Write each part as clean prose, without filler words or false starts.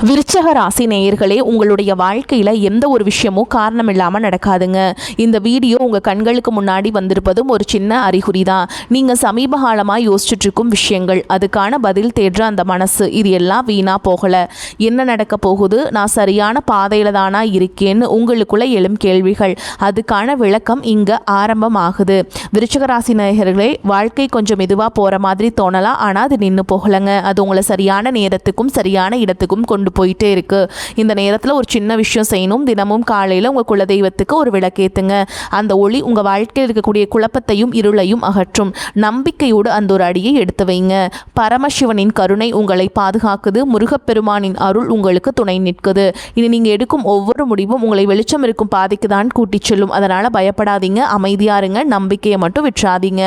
விருச்சக ராசி நேயர்களே, உங்களுடைய வாழ்க்கையில் எந்த ஒரு விஷயமும் காரணம் இல்லாமல் நடக்காதுங்க. இந்த வீடியோ உங்கள் கண்களுக்கு முன்னாடி வந்திருப்பதும் ஒரு சின்ன அறிகுறி தான். நீங்கள் சமீப காலமாக யோசிச்சுட்டு இருக்கும் விஷயங்கள், அதுக்கான பதில் தேடுற அந்த மனசு, இது எல்லாம் வீணாக போகலை. என்ன நடக்க போகுது, நான் சரியான பாதையில் தானா இருக்கேன்னு உங்களுக்குள்ள எழும் கேள்விகள், அதுக்கான விளக்கம் இங்கே ஆரம்பமாகுது. விருச்சக ராசி நேயர்களே, வாழ்க்கை கொஞ்சம் மெதுவாக போகிற மாதிரி தோணலாம், ஆனால் அது நின்று போகலைங்க. அது உங்களை சரியான நேரத்துக்கும் சரியான இடத்துக்கும் கொண்டு போயிட்டே இருக்கு. இந்த நேரத்தில் ஒரு சின்ன விஷயம் செய்யணும். தினமும் காலையில் உங்கள் குலதெய்வத்துக்கு ஒரு விளக்கேத்துங்க. அந்த ஒளி உங்கள் வாழ்க்கையில் இருக்கக்கூடிய குழப்பத்தையும் இருளையும் அகற்றும். நம்பிக்கையோடு அந்த ஒரு அடியை எடுத்து வைங்க. பரமசிவனின் கருணை உங்களை பாதுகாக்குது. முருகப்பெருமானின் அருள் உங்களுக்கு துணை நிற்குது. இனி நீங்கள் எடுக்கும் ஒவ்வொரு முடிவும் உங்களை வெளிச்சம் இருக்கும் பாதைக்கு தான் கூட்டிச் செல்லும். அதனால் பயப்படாதீங்க, அமைதியா இருங்க, நம்பிக்கையை மட்டும் விட்டுறாதீங்க.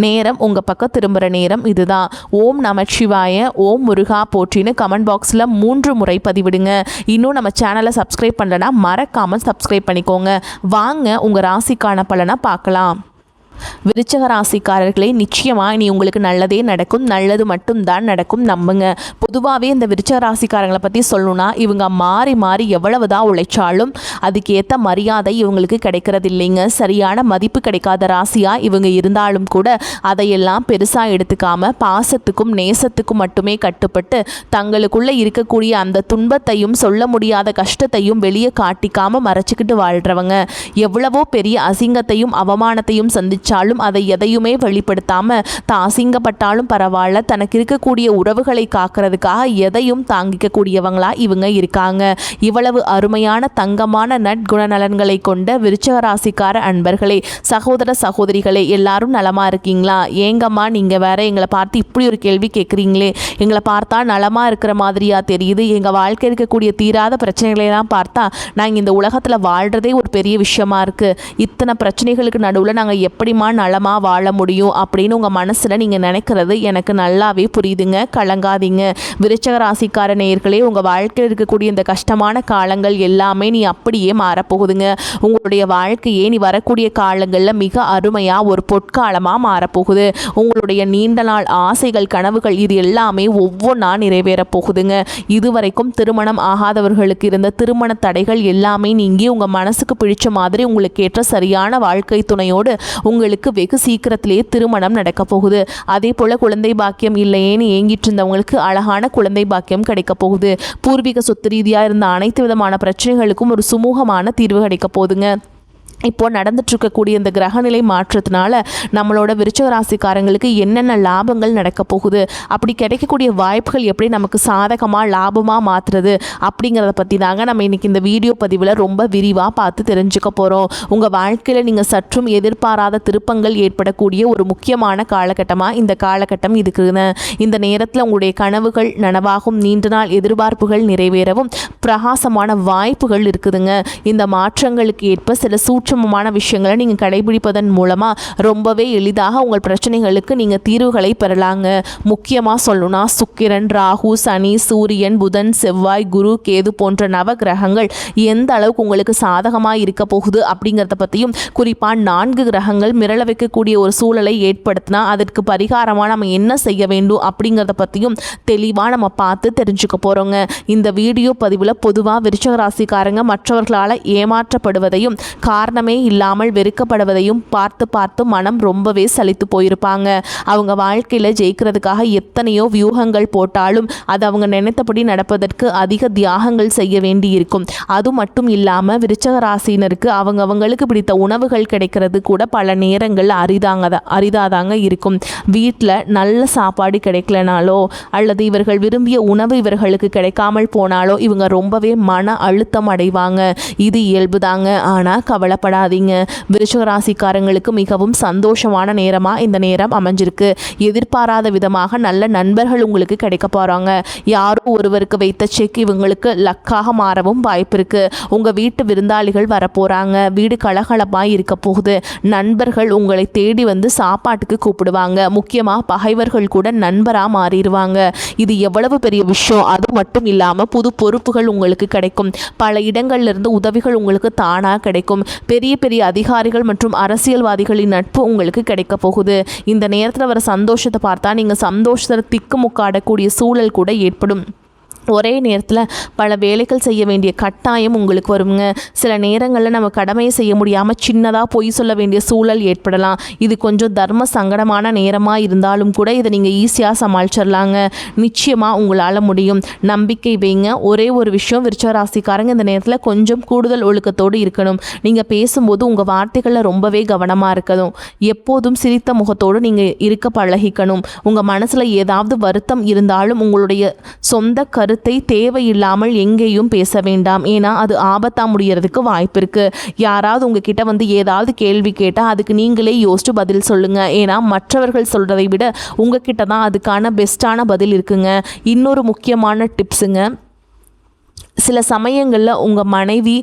நேரம் உங்கள் பக்கம் திரும்புகிற நேரம் இதுதான். ஓம் நமச்சிவாய, ஓம் முருகா போற்றின்னு கமெண்ட் பாக்ஸில் 3 முறை பதிவிடுங்க. இன்னும் நம்ம சேனலை சப்ஸ்கிரைப் பண்ணலன்னா மறக்காமல் சப்ஸ்கிரைப் பண்ணிக்கோங்க. வாங்க உங்கள் ராசிக்கான பலனை பார்க்கலாம். விருச்சக ராசிக்காரர்களே, நிச்சயமாக இனி உங்களுக்கு நல்லதே நடக்கும். நல்லது மட்டும்தான் நடக்கும், நம்புங்க. பொதுவாகவே இந்த விருச்சக ராசிக்காரங்களை பற்றி சொல்லணும்னா, இவங்க மாறி மாறி எவ்வளவுதான் உழைச்சாலும் அதுக்கேற்ற மரியாதை இவங்களுக்கு கிடைக்கிறது இல்லைங்க. சரியான மதிப்பு கிடைக்காத ராசியாக இவங்க இருந்தாலும் கூட அதையெல்லாம் பெருசாக எடுத்துக்காம பாசத்துக்கும் நேசத்துக்கும் மட்டுமே கட்டுப்பட்டு தங்களுக்குள்ளே இருக்கக்கூடிய அந்த துன்பத்தையும் சொல்ல முடியாத கஷ்டத்தையும் வெளியே காட்டிக்காம மறைச்சிக்கிட்டு வாழ்கிறவங்க. எவ்வளவோ பெரிய அசிங்கத்தையும் அவமானத்தையும் சந்திச்சாலும் அதை எதையுமே வெளிப்படுத்தாம தான் அசிங்கப்பட்டாலும் பரவாயில்ல, தனக்கு இருக்கக்கூடிய உறவுகளை காக்கிறதுக்காக எதையும் தாங்கிக்க கூடியவங்களா இவங்க இருக்காங்க. இவ்வளவு அருமையான தங்கமான நற்குணநலன்களை கொண்ட விருச்சக ராசிக்கார அன்பர்களே, சகோதர சகோதரிகளே, எல்லாரும் நலமா இருக்கீங்களா? ஏங்கம்மா நீங்க வேற எங்களை பார்த்து இப்படி ஒரு கேள்வி கேட்குறீங்களே, எங்களை பார்த்தா நலமா இருக்கிற மாதிரியா தெரியுது, எங்க வாழ்க்கை இருக்கக்கூடிய தீராத பிரச்சனைகளை எல்லாம் பார்த்தா நாங்கள் இந்த உலகத்துல வாழ்றதே ஒரு பெரிய விஷயமா இருக்கு. இத்தனை பிரச்சனைகளுக்கு நடுவில் நாங்கள் எப்படி நலமாக வாழ முடியும் அப்படின்னு உங்கள் மனசில் நீங்கள் நினைக்கிறது எனக்கு நல்லாவே புரியுதுங்க. கலங்காதீங்க. விருச்சக ராசிக்கார நேயர்களே, உங்கள் வாழ்க்கையில் இருக்கக்கூடிய இந்த கஷ்டமான காலங்கள் எல்லாமே நீ அப்படியே மாறப்போகுதுங்க. உங்களுடைய வாழ்க்கையே நீ வரக்கூடிய காலங்களில் மிக அருமையாக ஒரு பொற்காலமாக மாறப்போகுது. உங்களுடைய நீண்ட நாள் ஆசைகள், கனவுகள், இது எல்லாமே ஒவ்வொன்றா நிறைவேறப் போகுதுங்க. இதுவரைக்கும் திருமணம் ஆகாதவர்களுக்கு இருந்த திருமண தடைகள் எல்லாமே நீங்கி உங்கள் மனசுக்கு பிடிச்ச மாதிரி உங்களுக்கு ஏற்ற சரியான வாழ்க்கை துணையோடு உங்களுக்கு வெகு சீக்கிரத்திலேயே திருமணம் நடக்க போகுது. அதே போல குழந்தை பாக்கியம் இல்லையேன்னு ஏங்கிட்டு இருந்தவங்களுக்கு அழகான குழந்தை பாக்கியம் கிடைக்க போகுது. பூர்வீக சொத்து ரீதியாக இருந்த அனைத்து விதமான பிரச்சனைகளுக்கும் ஒரு சுமூகமான தீர்வு கிடைக்க போகுதுங்க. இப்போ நடந்துட்டு இருக்கக்கூடிய இந்த கிரகநிலை மாற்றத்தினால நம்மளோட விருச்சக ராசிக்காரங்களுக்கு என்னென்ன லாபங்கள் நடக்க போகுது, அப்படி கிடைக்கக்கூடிய வாய்ப்புகள் எப்படி நமக்கு சாதகமாக லாபமாக மாற்றுறது அப்படிங்கிறத பற்றி தாங்க நம்ம இன்றைக்கி இந்த வீடியோ பதிவில் ரொம்ப விரிவாக பார்த்து தெரிஞ்சுக்க போகிறோம். உங்கள் வாழ்க்கையில் நீங்கள் சற்றும் எதிர்பாராத திருப்பங்கள் ஏற்படக்கூடிய ஒரு முக்கியமான காலகட்டமாக இந்த காலகட்டம் இருக்குதுங்க. இந்த நேரத்தில் உங்களுடைய கனவுகள் நனவாகும், நீண்ட நாள் எதிர்பார்ப்புகள் நிறைவேறவும் பிரகாசமான வாய்ப்புகள் இருக்குதுங்க. இந்த மாற்றங்களுக்கு ஏற்ப சில சூட்சமமான விஷயங்களை நீங்கள் கடைபிடிப்பதன் மூலமாக ரொம்பவே எளிதாக உங்கள் பிரச்சனைகளுக்கு நீங்கள் தீர்வுகளை பெறலாங்க. முக்கியமாக சொல்லணும்னா சுக்கிரன், ராகு, சனி, சூரியன், புதன், செவ்வாய், குரு, கேது போன்ற நவ கிரகங்கள் எந்த அளவுக்கு உங்களுக்கு சாதகமாக இருக்க போகுது அப்படிங்கிறத பற்றியும், குறிப்பாக 4 கிரகங்கள் மிரள வைக்கக்கூடிய ஒரு சூழலை ஏற்படுத்தினா அதற்கு பரிகாரமாக நம்ம என்ன செய்ய வேண்டும் அப்படிங்கிறத பற்றியும் தெளிவாக நம்ம பார்த்து தெரிஞ்சுக்க போகிறோங்க. இந்த வீடியோ பதிவில் பொதுவாக விருச்சக ராசிக்காரங்க மற்றவர்களால் ஏமாற்றப்படுவதையும் காரணமே இல்லாமல் வெறுக்கப்படுவதையும் பார்த்து பார்த்து மனம் ரொம்பவே சலித்து போயிருப்பாங்க. அவங்க வாழ்க்கையில் ஜெயிக்கிறதுக்காக எத்தனையோ வியூகங்கள் போட்டாலும் அது அவங்க நினைத்தபடி நடப்பதற்கு அதிக தியாகங்கள் செய்ய வேண்டி இருக்கும். அது மட்டும் இல்லாமல் விருச்சக ராசினருக்கு அவங்களுக்கு பிடித்த உணவுகள் கிடைக்கிறது கூட பல நேரங்கள் அரிதாதாங்க இருக்கும். வீட்டில் நல்ல சாப்பாடு கிடைக்கலனாலோ அல்லது இவர்கள் விரும்பிய உணவு இவர்களுக்கு கிடைக்காமல் போனாலோ இவங்க ரொம்பவே மன அழுத்தம் அடைவாங்க. இது இயல்புதாங்க. ஆனால் கவலைப்படாதீங்க. விருச்சக ராசிக்காரங்களுக்கு மிகவும் சந்தோஷமான நேரமாக இந்த நேரம் அமைஞ்சிருக்கு. எதிர்பாராத விதமாக நல்ல நண்பர்கள் உங்களுக்கு கிடைக்க போகிறாங்க. யாரோ ஒருவருக்கு வைத்த செக் இவங்களுக்கு லக்காக மாறவும் வாய்ப்பு இருக்கு. உங்கள் வீட்டு விருந்தாளிகள் வரப்போகிறாங்க. வீடு கலகலப்பாக இருக்க போகுது. நண்பர்கள் உங்களை தேடி வந்து சாப்பாட்டுக்கு கூப்பிடுவாங்க. முக்கியமாக பகைவர்கள் கூட நண்பராக மாறிடுவாங்க. இது எவ்வளவு பெரிய விஷயம். அது மட்டும் இல்லாமல் புது பொறுப்புகள் உங்களுக்கு கிடைக்கும். பல இடங்கள்லேருந்து உதவிகள் உங்களுக்கு தானாக கிடைக்கும். பெரிய பெரிய அதிகாரிகள் மற்றும் அரசியல்வாதிகளின் நட்பு உங்களுக்கு கிடைக்க போகுது. இந்த நேரத்தில் வர சந்தோஷத்தை பார்த்தா நீங்கள் சந்தோஷத்தை திக்குமுக்காடக்கூடிய சூழல் கூட ஏற்படும். ஒரே நேரத்தில் பல வேலைகள் செய்ய வேண்டிய கட்டாயம் உங்களுக்கு வருங்க. சில நேரங்களில் நம்ம கடமையை செய்ய முடியாமல் சின்னதாக பொய் சொல்ல வேண்டிய சூழல் ஏற்படலாம். இது கொஞ்சம் தர்ம சங்கடமான நேரமாக இருந்தாலும் கூட இதை நீங்கள் ஈஸியாக சமாளிச்சிடலாங்க. நிச்சயமாக உங்களால் முடியும். நம்பிக்கை வைங்க. ஒரே ஒரு விஷயம், விருச்சிக ராசிக்காரங்க இந்த நேரத்தில் கொஞ்சம் கூடுதல் ஒழுக்கத்தோடு இருக்கணும். நீங்கள் பேசும்போது உங்கள் வார்த்தைகளில் ரொம்பவே கவனமாக இருக்கணும். எப்போதும் சிரித்த முகத்தோடு நீங்கள் இருக்க பழகிக்கணும். உங்கள் மனசில் ஏதாவது வருத்தம் இருந்தாலும் உங்களுடைய சொந்த கருத்தை தேவையில்லாமல் எங்கேயும் பேச வேண்டாம். ஏன்னா அது ஆபத்தாக முடியறதுக்கு வாய்ப்பு இருக்குது. யாராவது உங்ககிட்ட வந்து ஏதாவது கேள்வி கேட்டால் அதுக்கு நீங்களே யோசிச்சு பதில் சொல்லுங்கள். ஏன்னா மற்றவர்கள் சொல்கிறதை விட உங்ககிட்ட தான் அதுக்கான பெஸ்ட்டான பதில் இருக்குங்க. இன்னொரு முக்கியமான டிப்ஸுங்க, சில சமயங்களில் உங்கள் மனைவி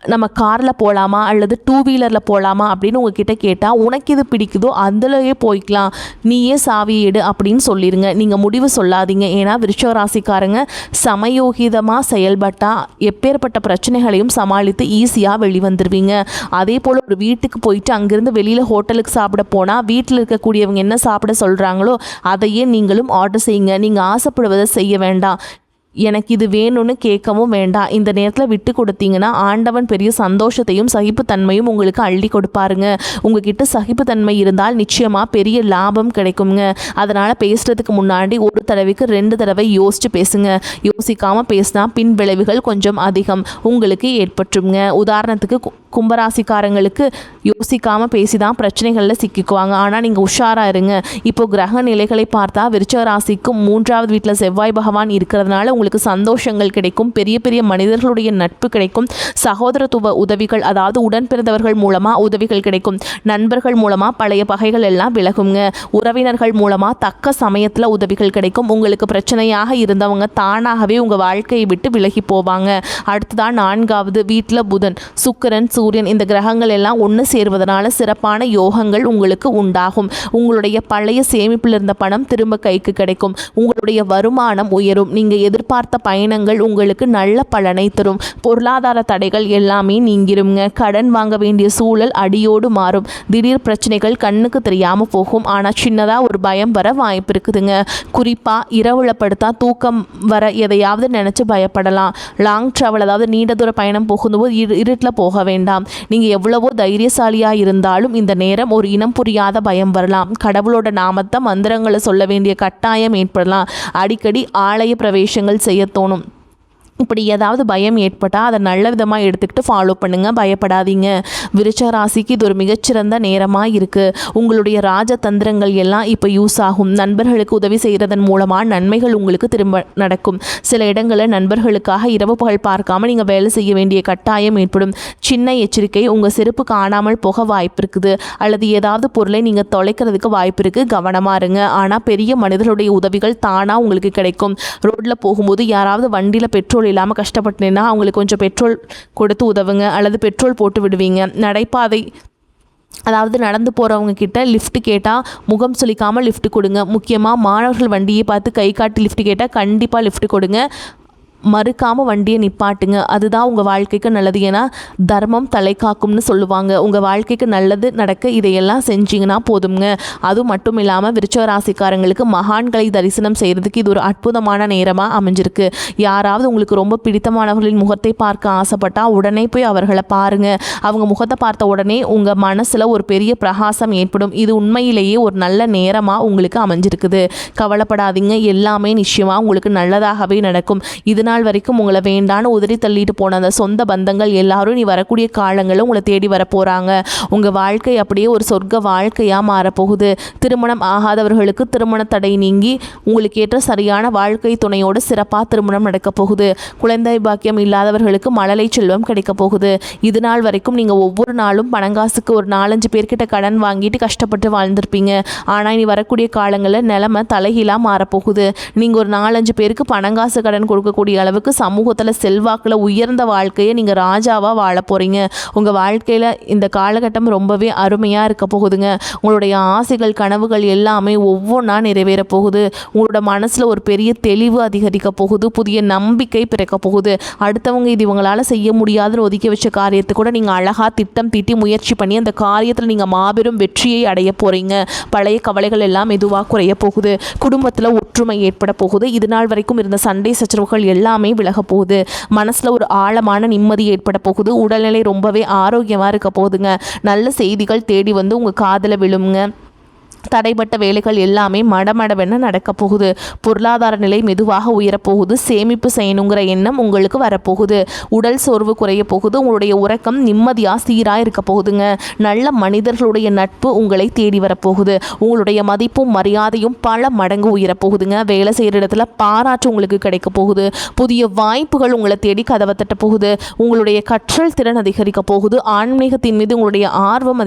நம்ம காரில் போகலாமா அல்லது 2 வீலரில் போகலாமா அப்படின்னு உங்ககிட்ட கேட்டால் உனக்கு எது பிடிக்குதோ அதுலேயே போய்க்கலாம், நீயே சாவியை எடு அப்படின்னு சொல்லிடுங்க. நீங்கள் முடிவு சொல்லாதீங்க. ஏன்னா விருச்சிக ராசிக்காரங்க சமயோகிதமாக செயல்பட்டால் எப்பேற்பட்ட பிரச்சனைகளையும் சமாளித்து ஈஸியாக வெளிவந்துடுவீங்க. அதே போல் ஒரு வீட்டுக்கு போயிட்டு அங்கேருந்து வெளியில் ஹோட்டலுக்கு சாப்பிட போனால் வீட்டில் இருக்கக்கூடியவங்க என்ன சாப்பிட சொல்கிறாங்களோ அதையே நீங்களும் ஆர்டர் செய்யுங்க. நீங்கள் ஆசைப்படுவதை செய்ய வேண்டாம். எனக்கு இது வேணும்னு கேட்கவும் வேண்டாம். இந்த நேரத்தில் விட்டு கொடுத்தீங்கன்னா ஆண்டவன் பெரிய சந்தோஷத்தையும் சகிப்புத்தன்மையும் உங்களுக்கு அள்ளி கொடுப்பாருங்க. உங்ககிட்ட சகிப்புத்தன்மை இருந்தால் நிச்சயமாக பெரிய லாபம் கிடைக்குங்க. அதனால் பேசுகிறதுக்கு முன்னாடி ஒரு தடவைக்கு 2 தடவை யோசித்து பேசுங்க. யோசிக்காமல் பேசினா பின் விளைவுகள் கொஞ்சம் அதிகம் உங்களுக்கு ஏற்பட்டுருங்க. உதாரணத்துக்கு கும்பராசிக்காரங்களுக்கு யோசிக்காமல் பேசி தான் பிரச்சனைகளில் சிக்கிக்குவாங்க. ஆனால் நீங்கள் உஷாராக இருங்க. இப்போது கிரக நிலைகளை பார்த்தா விருச்சிக ராசிக்கு 3வது வீட்டில் செவ்வாய் பகவான் இருக்கிறதுனால உங்களுக்கு சந்தோஷங்கள் கிடைக்கும். பெரிய பெரிய மனிதர்களுடைய நட்பு கிடைக்கும். சகோதரத்துவ உதவிகள், அதாவது உடன் பிறந்தவர்கள் மூலமாக உதவிகள் கிடைக்கும். நண்பர்கள் மூலமாக பழைய பகைகள் எல்லாம் விலகுங்க. உறவினர்கள் மூலமாக தக்க சமயத்தில் உதவிகள் கிடைக்கும். உங்களுக்கு பிரச்சனையாக இருந்தவங்க தானாகவே உங்கள் வாழ்க்கையை விட்டு விலகி போவாங்க. அடுத்ததான் 4வது வீட்டில் புதன், சுக்கிரன், சூரியன் இந்த கிரகங்கள் எல்லாம் ஒன்று சேர்வதனால சிறப்பான யோகங்கள் உங்களுக்கு உண்டாகும். உங்களுடைய பழைய சேமிப்பில் இருந்த பணம் திரும்ப கைக்கு கிடைக்கும். உங்களுடைய வருமானம் உயரும். நீங்கள் எதிர்பார்த்த பயணங்கள் உங்களுக்கு நல்ல பலனை தரும். பொருளாதார தடைகள் எல்லாமே நீங்கிருங்க. கடன் வாங்க வேண்டிய சூழல் அடியோடு மாறும். திடீர் பிரச்சனைகள் கண்ணுக்கு தெரியாமல் போகும். ஆனால் சின்னதாக ஒரு பயம் வர வாய்ப்பு இருக்குதுங்க. குறிப்பாக இரவுல படுத்தா தூக்கம் வர எதையாவது நினச்சி பயப்படலாம். லாங் ட்ராவல், அதாவது நீண்ட தூர பயணம் போகும்போது இருட்டில் போக வேண்டாம். நீங்கள் எவ்வளவோ தைரியசாலியாக இருந்தாலும் இந்த நேரம் ஒரு இனம் புரியாத பயம் வரலாம். கடவுளோட நாமத்தை மந்திரங்களை சொல்ல வேண்டிய கட்டாயம் ஏற்படலாம். அடிக்கடி ஆலய பிரவேசங்கள் செய்ய தோணும். இப்படி ஏதாவது பயம் ஏற்பட்டால் அதை நல்ல விதமாக எடுத்துக்கிட்டு ஃபாலோ பண்ணுங்கள். பயப்படாதீங்க. விருச்சிக ராசிக்கு இது ஒரு மிகச்சிறந்த நேரமாக இருக்குது. உங்களுடைய ராஜதந்திரங்கள் எல்லாம் இப்போ யூஸ் ஆகும். நண்பர்களுக்கு உதவி செய்கிறதன் மூலமாக நன்மைகள் உங்களுக்கு திரும்ப நடக்கும். சில இடங்களில் நண்பர்களுக்காக இரவு பகல் பார்க்காமல் நீங்கள் வேலை செய்ய வேண்டிய கட்டாயம் ஏற்படும். சின்ன எச்சரிக்கை, உங்கள் செருப்பு காணாமல் போக வாய்ப்பு இருக்குது. அல்லது ஏதாவது பொருளை நீங்கள் தொலைக்கிறதுக்கு வாய்ப்பு இருக்குது. கவனமாக இருங்க. ஆனால் பெரிய மனிதர்களுடைய உதவிகள் தானாக உங்களுக்கு கிடைக்கும். ரோட்டில் போகும்போது யாராவது வண்டியில் பெட்ரோல் இல்லாமல் கஷ்டப்பட்டேன்னா அவங்களுக்கு கொஞ்சம் பெட்ரோல் கொடுத்து உதவுங்க. அல்லது பெட்ரோல் போட்டு விடுவீங்க. நடைபாதை, அதாவது நடந்து போகிறவங்க கிட்ட லிஃப்ட் கேட்டால் முகம் சுளிக்காமல் லிஃப்ட் கொடுங்க. முக்கியமாக மாணவர்கள் வண்டியை பார்த்து கை காட்டி லிஃப்ட் கேட்டால் கண்டிப்பாக லிஃப்ட் கொடுங்க. மறுக்காமல் வண்டியை நிப்பாட்டுங்க. அதுதான் உங்கள் வாழ்க்கைக்கு நல்லது. ஏன்னா தர்மம் தலை காக்கும்னு சொல்லுவாங்க. உங்கள் வாழ்க்கைக்கு நல்லது நடக்க இதையெல்லாம் செஞ்சிங்கன்னா போதுங்க. அதுவும் மட்டும் இல்லாமல் விருச்சிக ராசிக்காரங்களுக்கு மகான்களை தரிசனம் செய்கிறதுக்கு இது ஒரு அற்புதமான நேரமாக அமைஞ்சிருக்கு. யாராவது உங்களுக்கு ரொம்ப பிடித்தமானவர்களின் முகத்தை பார்க்க ஆசைப்பட்டால் உடனே போய் அவர்களை பாருங்கள். அவங்க முகத்தை பார்த்த உடனே உங்கள் மனசில் ஒரு பெரிய பிரகாசம் ஏற்படும். இது உண்மையிலேயே ஒரு நல்ல நேரமாக உங்களுக்கு அமைஞ்சிருக்குது. கவலைப்படாதீங்க. எல்லாமே நிச்சயமாக உங்களுக்கு நல்லதாகவே நடக்கும். இதனால் வரைக்கும் உங்களை வேண்டான்னு உதறி தள்ளிட்டு போன அந்த சொந்த பந்தங்கள் எல்லாரும் நீ வரக்கூடிய காலங்களில் உங்களை தேடி வர போகிறாங்க. உங்கள் வாழ்க்கை அப்படியே ஒரு சொர்க்க வாழ்க்கையாக மாறப்போகுது. திருமணம் ஆகாதவர்களுக்கு திருமண தடை நீங்கி உங்களுக்கு ஏற்ற சரியான வாழ்க்கை துணையோடு சிறப்பாக திருமணம் நடக்க போகுது. குழந்தை பாக்கியம் இல்லாதவர்களுக்கு மழலை செல்வம் கிடைக்க போகுது. இது நாள் வரைக்கும் நீங்கள் ஒவ்வொரு நாளும் பணங்காசுக்கு ஒரு 4-5 பேர்கிட்ட கடன் வாங்கிட்டு கஷ்டப்பட்டு வாழ்ந்திருப்பீங்க. ஆனால் இனி வரக்கூடிய காலங்களில் நிலைமை தலைகீழாக மாறப்போகுது. நீங்கள் ஒரு 4-5 பேருக்கு பணங்காசு கடன் கொடுக்கக்கூடிய அளவுக்கு சமூகத்தில் செல்வாக்கில் உயர்ந்த வாழ்க்கையை நீங்கள் ராஜாவாக வாழ போகிறீங்க. உங்கள் வாழ்க்கையில் இந்த காலகட்டம் ரொம்பவே அருமையாக இருக்க போகுதுங்க. உங்களுடைய ஆசைகள் கனவுகள் எல்லாமே ஒவ்வொன்றா நிறைவேற போகுது. உங்களோட மனசில் ஒரு பெரிய தெளிவு அதிகரிக்க போகுது. புதிய நம்பிக்கை பிறக்க போகுது. அடுத்தவங்க இது இவங்களால் செய்ய முடியாதுன்னு ஒதுக்கி வச்ச காரியத்தை கூட நீங்கள் அழகாக திட்டம் தீட்டி முயற்சி பண்ணி அந்த காரியத்தில் நீங்கள் மாபெரும் வெற்றியை அடைய போகிறீங்க. பழைய கவலைகள் எல்லாம் மெதுவாக குறைய போகுது. குடும்பத்தில் ஒற்றுமை ஏற்பட போகுது. இது நாள் வரைக்கும் இருந்த சண்டை சச்சரவுகள் எல்லாமே விலக போகுது. மனசில் ஒரு ஆழமான நிம்மதி ஏற்பட போகுது. உடல்நிலை ரொம்பவே ஆரோக்கியமாக இருக்க போகுதுங்க. நல்ல செய்திகள் தேடி வந்து உங்கள் காதில் விழுங்க. தடைப்பட்ட வேலைகள் எல்லாமே மடமடவென நடக்க போகுது. பொருளாதார நிலை மெதுவாக உயரப்போகுது. சேமிப்பு செய்யணுங்கிற எண்ணம் உங்களுக்கு வரப்போகுது. உடல் சோர்வு குறைய போகுது. உங்களுடைய உறக்கம் நிம்மதியாக சீராக இருக்க போகுதுங்க. நல்ல மனிதர்களுடைய நட்பு உங்களை தேடி வரப்போகுது. உங்களுடைய மதிப்பும் மரியாதையும் பல மடங்கு உயரப்போகுதுங்க. வேலை செய்கிற இடத்துல பாராட்டு உங்களுக்கு கிடைக்க போகுது. புதிய வாய்ப்புகள் உங்களை தேடி கதவை தட்ட போகுது. உங்களுடைய கற்றல் திறன் அதிகரிக்க போகுது. ஆன்மீகத்தின் மீது உங்களுடைய ஆர்வம்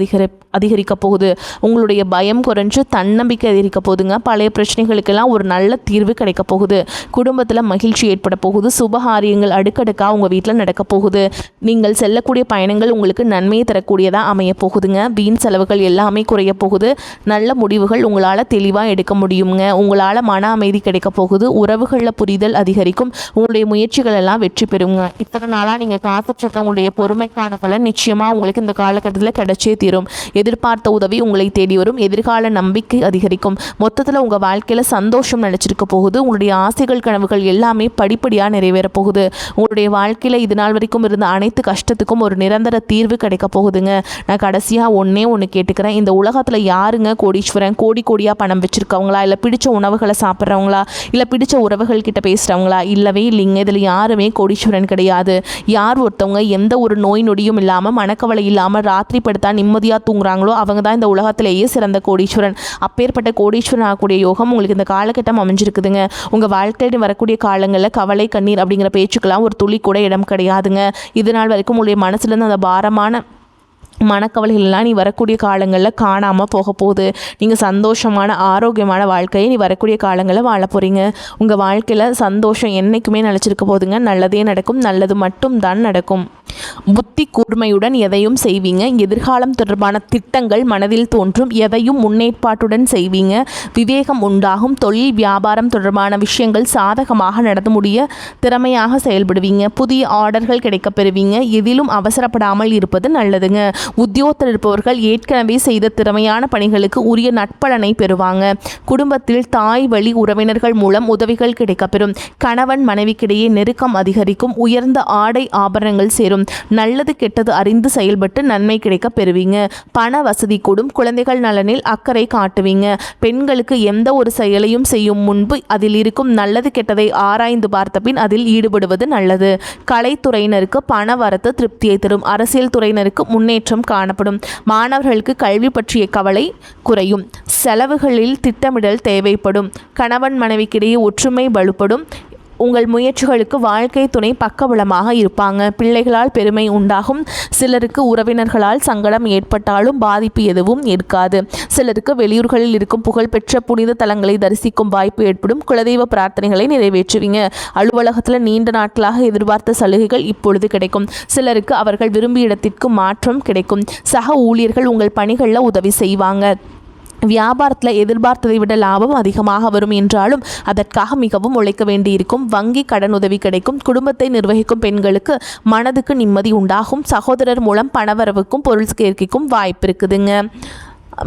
அதிகரிக்க போகுது. உங்களுடைய பயம் குறைஞ்சு தன்னம்பிக்கை அதிகரிக்க போகுதுங்க. பழைய பிரச்சனைகளுக்கெல்லாம் ஒரு நல்ல தீர்வு கிடைக்க போகுது. குடும்பத்தில் மகிழ்ச்சி ஏற்பட போகுது. சுபகாரியங்கள் அடுக்கடுக்காக உங்கள் வீட்டில் நடக்க போகுது. நீங்கள் செல்லக்கூடிய பயணங்கள் உங்களுக்கு நன்மையை தரக்கூடியதாக அமைய போகுதுங்க. வீண் செலவுகள் எல்லாமே குறைய போகுது. நல்ல முடிவுகள் உங்களால் தெளிவாக எடுக்க முடியுங்க. உங்களால் மன அமைதி கிடைக்க போகுது. உறவுகளில் புரிதல் அதிகரிக்கும். உங்களுடைய முயற்சிகள் எல்லாம் வெற்றி பெறுங்க. இத்தனை நாளாக நீங்கள் காத்துட்டு உங்களுடைய பொறுமைக்கான பலன் நிச்சயமாக உங்களுக்கு இந்த காலகட்டத்தில் கிடைச்சே தீரும். எதிர்பார்த்த உதவி உங்களை தேடி வரும். எதிர்கால நம்பிக்கை அதிகரிக்கும். மொத்தத்தில் உங்கள் வாழ்க்கையில் சந்தோஷம் நினைச்சிருக்க போகுது. உங்களுடைய ஆசைகள் கனவுகள் எல்லாமே படிப்படியாக நிறைவேற போகுது. உங்களுடைய வாழ்க்கையில் இது நாள் வரைக்கும் இருந்த அனைத்து கஷ்டத்துக்கும் ஒரு நிரந்தர தீர்வு கிடைக்க போகுதுங்க. நான் கடைசியாக ஒன்று கேட்டுக்கிறேன். இந்த உலகத்தில் யாருங்க கோடீஸ்வரன்? கோடியாக பணம் வச்சுருக்கவங்களா, இல்லை பிடிச்ச உணவுகளை சாப்பிட்றவங்களா, இல்லை பிடிச்ச உறவுகள் கிட்ட பேசுகிறவங்களா? இல்லவே இல்லைங்க. இதில் யாருமே கோடீஸ்வரன் கிடையாது. யார் ஒருத்தவங்க எந்த ஒரு நோய் நொடியும் இல்லாமல் மனக்கவலை இல்லாமல் ராத்திரி படுத்தா நிம்மதியாக தூங்குறாங்களோ அவங்க தான் இந்த உலகத்திலேயே சிறந்த கோடீஸ்வரன். அப்பேற்பட்ட கோடீஸ்வரன் ஆகக்கூடிய யோகம் உங்களுக்கு இந்த காலகட்டம் அமைஞ்சிருக்குதுங்க. உங்கள் வாழ்க்கையில் வரக்கூடிய காலங்களில் கவலை கண்ணீர் அப்படிங்கிற பேச்சுக்கெல்லாம் ஒரு துளி கூட இடம் கிடையாதுங்க. இது நாள் வரைக்கும் உங்களுடைய மனசுலேருந்து அந்த பாரமான மனக்கவலைகள்லாம் நீ வரக்கூடிய காலங்களில் காணாமல் போக போகுது. நீங்கள் சந்தோஷமான ஆரோக்கியமான வாழ்க்கையை நீ வரக்கூடிய காலங்களில் வாழ போகிறீங்க. உங்கள் வாழ்க்கையில் சந்தோஷம் என்றைக்குமே நினச்சிருக்க போதுங்க. நல்லதே நடக்கும். நல்லது மட்டும் தான் நடக்கும். புத்தி கூர்மையுடன் எதையும் செய்வீங்க. எதிர்காலம் தொடர்பான திட்டங்கள் மனதில் தோன்றும். எதையும் முன்னேற்பாட்டுடன் செய்வீங்க. விவேகம் உண்டாகும். தொழில் வியாபாரம் தொடர்பான விஷயங்கள் சாதகமாக நடந்து முடிய திறமையாக செயல்படுவீங்க. புதிய ஆர்டர்கள் கிடைக்கப் பெறுவீங்க. எதிலும் அவசரப்படாமல் இருப்பது நல்லதுங்க. உத்தியோகத்தில் இருப்பவர்கள் ஏற்கனவே செய்த திறமையான பணிகளுக்கு உரிய நட்பலனை பெறுவாங்க. குடும்பத்தில் தாய் வழி உறவினர்கள் மூலம் உதவிகள் கிடைக்கப்பெறும். கணவன் மனைவிக்கிடையே நெருக்கம் அதிகரிக்கும். உயர்ந்த ஆடை ஆபரணங்கள் சேரும். நல்லது கெட்டது அறிந்து செயல்பட்டு நன்மை கிடைக்க பெறுவீங்க. பண வசதி கூடும். குழந்தைகள் நலனில் அக்கறை காட்டுவீங்க. பெண்களுக்கு எந்த ஒரு செயலையும் செய்யும் முன்பு அதில் இருக்கும் நல்லது கெட்டதை ஆராய்ந்து பார்த்த பின் அதில் ஈடுபடுவது நல்லது. கலைத்துறையினருக்கு பண வரத்து திருப்தியை தரும். அரசியல் துறையினருக்கு முன்னேற்றம் காணப்படும். மாணவர்களுக்கு கல்வி பற்றிய கவலை குறையும். செலவுகளில் திட்டமிடல் தேவைப்படும். கணவன் மனைவிக்கிடையே ஒற்றுமை வலுப்படும். உங்கள் முயற்சிகளுக்கு வாழ்க்கை துணை பக்கபலமாக இருப்பாங்க. பிள்ளைகளால் பெருமை உண்டாகும். சிலருக்கு உறவினர்களால் சங்கடம் ஏற்பட்டாலும் பாதிப்பு எதுவும் இருக்காது. சிலருக்கு வெளியூர்களில் இருக்கும் புகழ்பெற்ற புனித தலங்களை தரிசிக்கும் வாய்ப்பு ஏற்படும். குலதெய்வ பிரார்த்தனைகளை நிறைவேற்றுவீங்க. அலுவலகத்தில் நீண்ட நாட்களாக எதிர்பார்த்த சலுகைகள் இப்பொழுது கிடைக்கும். சிலருக்கு அவர்கள் விரும்பிய இடத்திற்கு மாற்றம் கிடைக்கும். சக ஊழியர்கள் உங்கள் பணிகளில் உதவி செய்வாங்க. வியாபாரத்தில் எதிர்பார்த்ததை விட லாபம் அதிகமாக வரும் என்றாலும் அதற்காக மிகவும் உழைக்க வேண்டியிருக்கும். வங்கி கடன் உதவி கிடைக்கும். குடும்பத்தை நிர்வகிக்கும் பெண்களுக்கு மனதுக்கு நிம்மதி உண்டாகும். சகோதரர் மூலம் பணவரவுக்கும் பொருள் சேர்க்கைக்கும் வாய்ப்பு இருக்குதுங்க.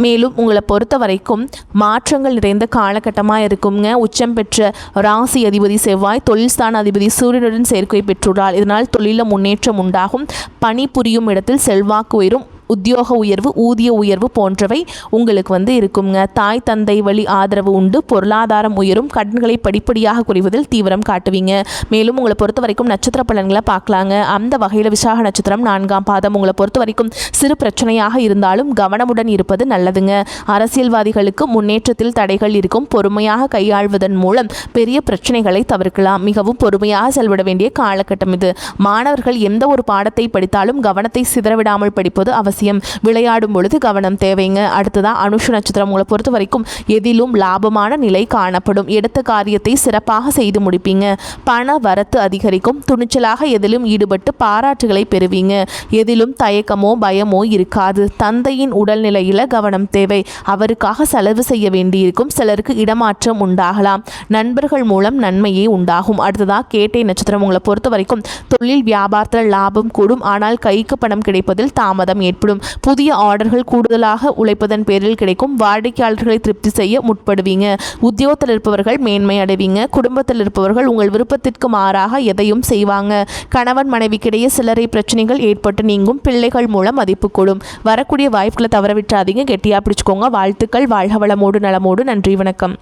மேலும் உங்களை பொறுத்த வரைக்கும் மாற்றங்கள் நிறைந்த காலகட்டமாக இருக்குங்க. உச்சம் பெற்ற ராசி அதிபதி செவ்வாய் தொழில் ஸ்தான அதிபதி சூரியனுடன் சேர்க்கை பெற்றுள்ளார். இதனால் தொழிலில் முன்னேற்றம் உண்டாகும். பணி புரியும் இடத்தில் செல்வாக்கு உயரும். உத்தியோக உயர்வு, ஊதிய உயர்வு போன்றவை உங்களுக்கு இருக்குங்க. தாய் தந்தை வழி ஆதரவு உண்டு. பொருளாதாரம் உயரும். கடன்களை படிப்படியாக குறைவதில் தீவிரம் காட்டுவீங்க. மேலும் உங்களை பொறுத்த வரைக்கும் நட்சத்திர பலன்களை பார்க்கலாங்க. அந்த வகையில் விசாக நட்சத்திரம் 4ஆம் பாதம். உங்களை பொறுத்த வரைக்கும் சிறு பிரச்சனையாக இருந்தாலும் கவனமுடன் இருப்பது நல்லதுங்க. அரசியல்வாதிகளுக்கு முன்னேற்றத்தில் தடைகள் இருக்கும். பொறுமையாக கையாள்வதன் மூலம் பெரிய பிரச்சனைகளை தவிர்க்கலாம். மிகவும் பொறுமையாக செயல்பட வேண்டிய காலகட்டம் இது. மாணவர்கள் எந்த ஒரு பாடத்தை படித்தாலும் கவனத்தை சிதறவிடாமல் படிப்பது அவசியம். அவசியம். விளையாடும் பொழுது கவனம் தேவைங்க. அடுத்ததா அனுஷ நட்சத்திரம் உங்களை பொறுத்த வரைக்கும் எதிலும் லாபமான நிலை காணப்படும். எடுத்த காரியத்தை சிறப்பாக செய்து முடிப்பீங்க. பண வரத்து அதிகரிக்கும். துணிச்சலாக எதிலும் ஈடுபட்டு பாராட்டுகளை பெறுவீங்க. எதிலும் தயக்கமோ பயமோ இருக்காது. தந்தையின் உடல்நிலையில கவனம் தேவை. அவருக்காக செலவு செய்ய வேண்டியிருக்கும். சிலருக்கு இடமாற்றம் உண்டாகலாம். நண்பர்கள் மூலம் நன்மையே உண்டாகும். அடுத்ததா கேட்டை நட்சத்திரம் உங்களை பொறுத்த வரைக்கும் தொழில் வியாபாரத்தில் லாபம் கூடும். ஆனால் கைக்கு பணம் கிடைப்பதில் தாமதம் ஏற்படும். புதிய ஆர்டர்கள் கூடுதலாக உழைப்பதன் பேரில் கிடைக்கும். வாடிக்கையாளர்களை திருப்தி செய்ய முற்படுவீங்க. உத்தியோகத்தில் இருப்பவர்கள் மேன்மை அடைவீங்க. குடும்பத்தில் இருப்பவர்கள் உங்கள் விருப்பத்திற்கு மாறாக எதையும் செய்வாங்க. கணவன் மனைவிக்கிடையே சிலரை பிரச்சனைகள் ஏற்பட்டு நீங்கும். பிள்ளைகள் மூலம் மதிப்பு கூடும். வரக்கூடிய வாய்ப்புகளை தவற விட்டுறாதீங்க. கெட்டியா பிடிச்சுக்கோங்க. வாழ்த்துக்கள். வாழ்க வளமோடு நலமோடு. நன்றி, வணக்கம்.